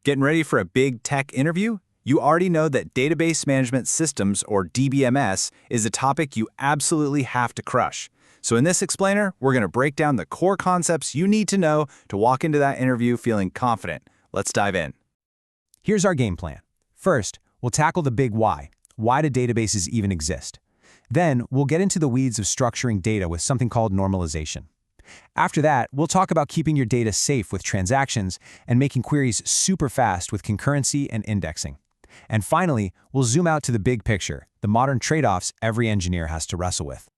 Getting ready for a big tech interview? You already know that Database Management Systems, or DBMS, is a topic you absolutely have to crush. So in this explainer, we're going to break down the core concepts you need to know to walk into that interview feeling confident. Let's dive in. Here's our game plan. First, we'll tackle the big why. Why do databases even exist? Then, we'll get into the weeds of structuring data with something called normalization. After that, we'll talk about keeping your data safe with transactions and making queries super fast with concurrency and indexing. And finally, we'll zoom out to the big picture, the modern trade-offs every engineer has to wrestle with.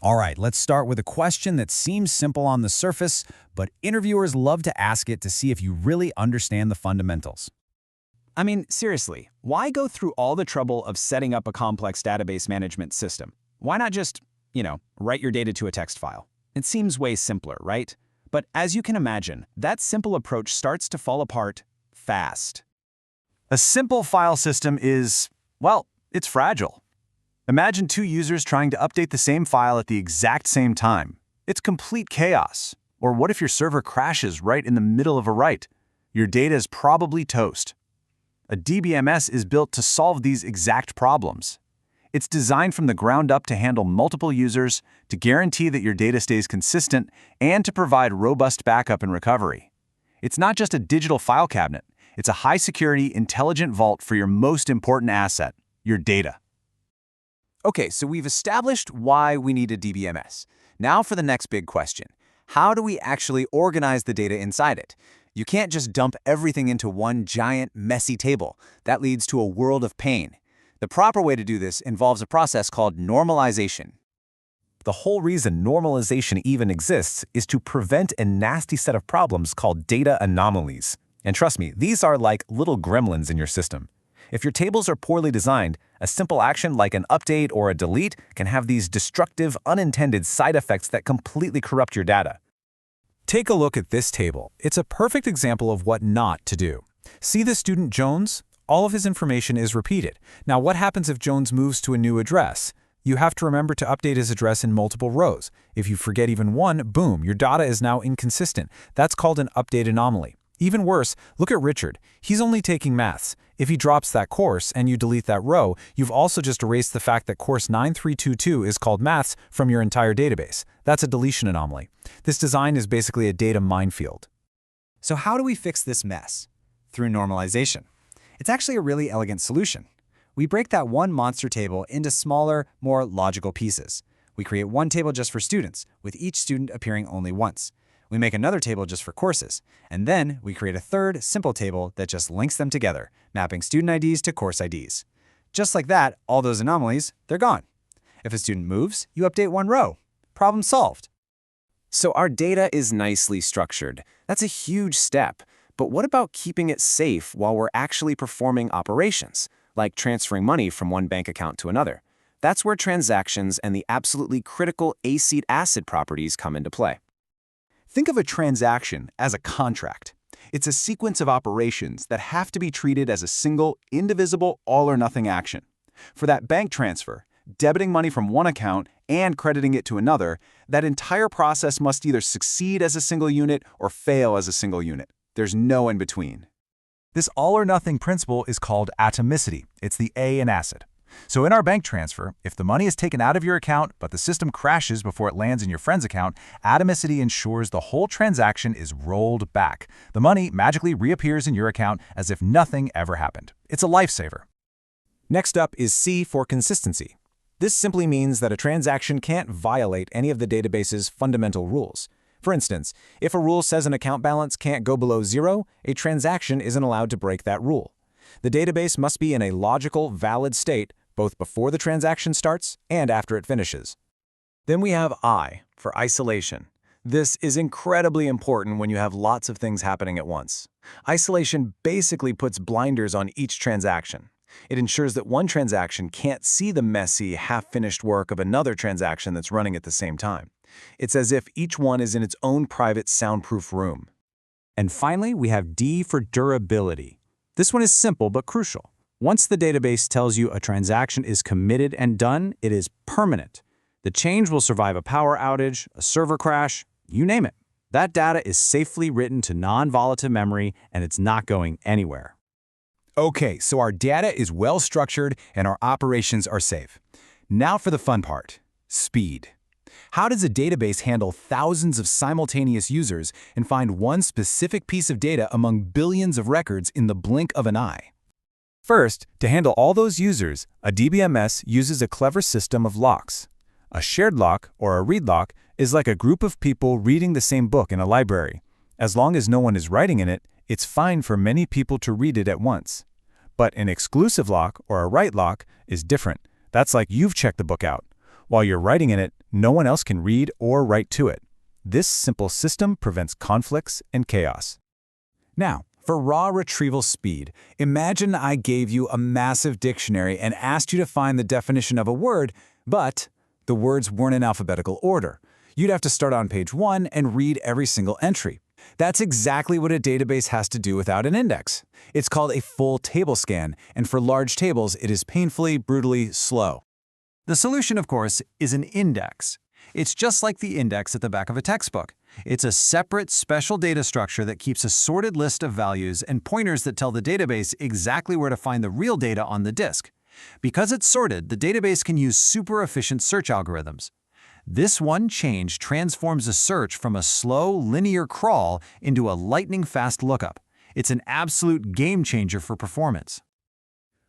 All right, let's start with a question that seems simple on the surface, but interviewers love to ask it to see if you really understand the fundamentals. I mean, seriously, why go through all the trouble of setting up a complex database management system? Why not just, write your data to a text file? It seems way simpler, right? But as you can imagine, that simple approach starts to fall apart fast. A simple file system is, well, it's fragile. Imagine two users trying to update the same file at the exact same time. It's complete chaos. Or what if your server crashes right in the middle of a write? Your data is probably toast. A DBMS is built to solve these exact problems. It's designed from the ground up to handle multiple users, to guarantee that your data stays consistent, and to provide robust backup and recovery. It's not just a digital file cabinet. It's a high-security, intelligent vault for your most important asset, your data. Okay, so we've established why we need a DBMS. Now for the next big question. How do we actually organize the data inside it? You can't just dump everything into one giant, messy table. That leads to a world of pain. The proper way to do this involves a process called normalization. The whole reason normalization even exists is to prevent a nasty set of problems called data anomalies. And trust me, these are like little gremlins in your system. If your tables are poorly designed, a simple action like an update or a delete can have these destructive, unintended side effects that completely corrupt your data. Take a look at this table. It's a perfect example of what not to do. See the student Jones? All of his information is repeated. Now, what happens if Jones moves to a new address? You have to remember to update his address in multiple rows. If you forget even one, boom, your data is now inconsistent. That's called an update anomaly. Even worse, look at Richard. He's only taking maths. If he drops that course and you delete that row, you've also just erased the fact that course 9322 is called maths from your entire database. That's a deletion anomaly. This design is basically a data minefield. So how do we fix this mess? Through normalization. It's actually a really elegant solution. We break that one monster table into smaller, more logical pieces. We create one table just for students, with each student appearing only once. We make another table just for courses, and then we create a third, simple table that just links them together, mapping student IDs to course IDs. Just like that, all those anomalies, they're gone. If a student moves, you update one row. Problem solved. So our data is nicely structured. That's a huge step. But what about keeping it safe while we're actually performing operations, like transferring money from one bank account to another? That's where transactions and the absolutely critical acid properties come into play. Think of a transaction as a contract. It's a sequence of operations that have to be treated as a single, indivisible, all-or-nothing action. For that bank transfer, debiting money from one account and crediting it to another, that entire process must either succeed as a single unit or fail as a single unit. There's no in between. This all-or-nothing principle is called atomicity. It's the A in acid. So in our bank transfer, if the money is taken out of your account, but the system crashes before it lands in your friend's account, atomicity ensures the whole transaction is rolled back. The money magically reappears in your account as if nothing ever happened. It's a lifesaver. Next up is C for consistency. This simply means that a transaction can't violate any of the database's fundamental rules. For instance, if a rule says an account balance can't go below 0, a transaction isn't allowed to break that rule. The database must be in a logical, valid state both before the transaction starts and after it finishes. Then we have I for isolation. This is incredibly important when you have lots of things happening at once. Isolation basically puts blinders on each transaction. It ensures that one transaction can't see the messy, half-finished work of another transaction that's running at the same time. It's as if each one is in its own private soundproof room. And finally, we have D for durability. This one is simple but crucial. Once the database tells you a transaction is committed and done, it is permanent. The change will survive a power outage, a server crash, you name it. That data is safely written to non-volatile memory, and it's not going anywhere. Okay, so our data is well structured and our operations are safe. Now for the fun part, speed. How does a database handle thousands of simultaneous users and find one specific piece of data among billions of records in the blink of an eye? First, to handle all those users, a DBMS uses a clever system of locks. A shared lock, or a read lock, is like a group of people reading the same book in a library. As long as no one is writing in it, it's fine for many people to read it at once. But an exclusive lock, or a write lock, is different. That's like you've checked the book out. While you're writing in it, no one else can read or write to it. This simple system prevents conflicts and chaos. Now, for raw retrieval speed, imagine I gave you a massive dictionary and asked you to find the definition of a word, but the words weren't in alphabetical order. You'd have to start on page 1 and read every single entry. That's exactly what a database has to do without an index. It's called a full table scan, and for large tables, it is painfully, brutally slow. The solution, of course, is an index. It's just like the index at the back of a textbook. It's a separate, special data structure that keeps a sorted list of values and pointers that tell the database exactly where to find the real data on the disk. Because it's sorted, the database can use super efficient search algorithms. This one change transforms a search from a slow, linear crawl into a lightning-fast lookup. It's an absolute game changer for performance.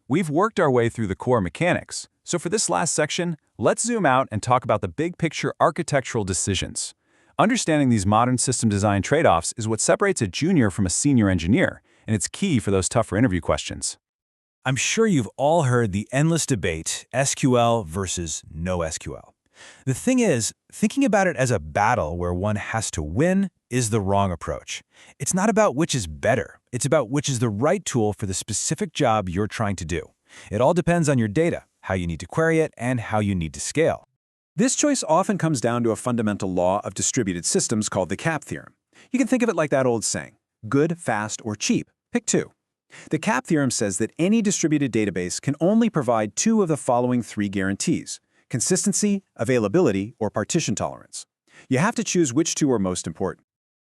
We've worked our way through the core mechanics, so for this last section, let's zoom out and talk about the big-picture architectural decisions. Understanding these modern system design trade-offs is what separates a junior from a senior engineer, and it's key for those tougher interview questions. I'm sure you've all heard the endless debate, SQL versus no SQL. The thing is, thinking about it as a battle where one has to win is the wrong approach. It's not about which is better. It's about which is the right tool for the specific job you're trying to do. It all depends on your data, how you need to query it, and how you need to scale. This choice often comes down to a fundamental law of distributed systems called the CAP theorem. You can think of it like that old saying, good, fast, or cheap. Pick two. The CAP theorem says that any distributed database can only provide two of the following three guarantees: consistency, availability, or partition tolerance. You have to choose which two are most important.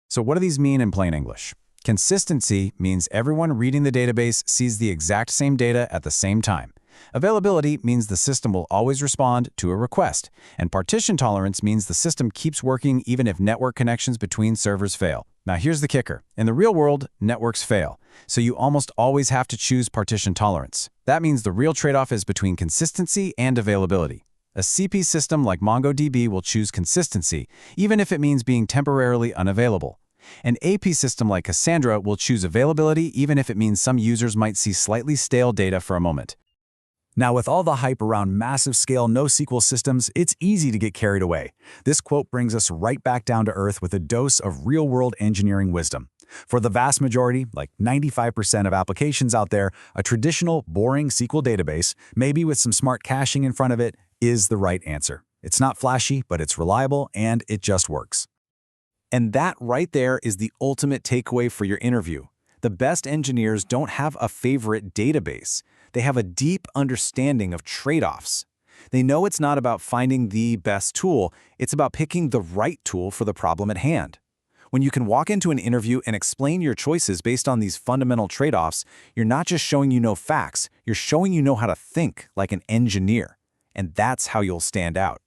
So what do these mean in plain English? Consistency means everyone reading the database sees the exact same data at the same time. Availability means the system will always respond to a request. And partition tolerance means the system keeps working even if network connections between servers fail. Now here's the kicker. In the real world, networks fail. So you almost always have to choose partition tolerance. That means the real trade-off is between consistency and availability. A CP system like MongoDB will choose consistency, even if it means being temporarily unavailable. An AP system like Cassandra will choose availability, even if it means some users might see slightly stale data for a moment. Now, with all the hype around massive-scale NoSQL systems, it's easy to get carried away. This quote brings us right back down to earth with a dose of real-world engineering wisdom. For the vast majority, like 95% of applications out there, a traditional, boring SQL database, maybe with some smart caching in front of it, is the right answer. It's not flashy, but it's reliable, and it just works. And that right there is the ultimate takeaway for your interview. The best engineers don't have a favorite database. They have a deep understanding of trade-offs. They know it's not about finding the best tool, it's about picking the right tool for the problem at hand. When you can walk into an interview and explain your choices based on these fundamental trade-offs, you're not just showing you know facts, you're showing you know how to think like an engineer. And that's how you'll stand out.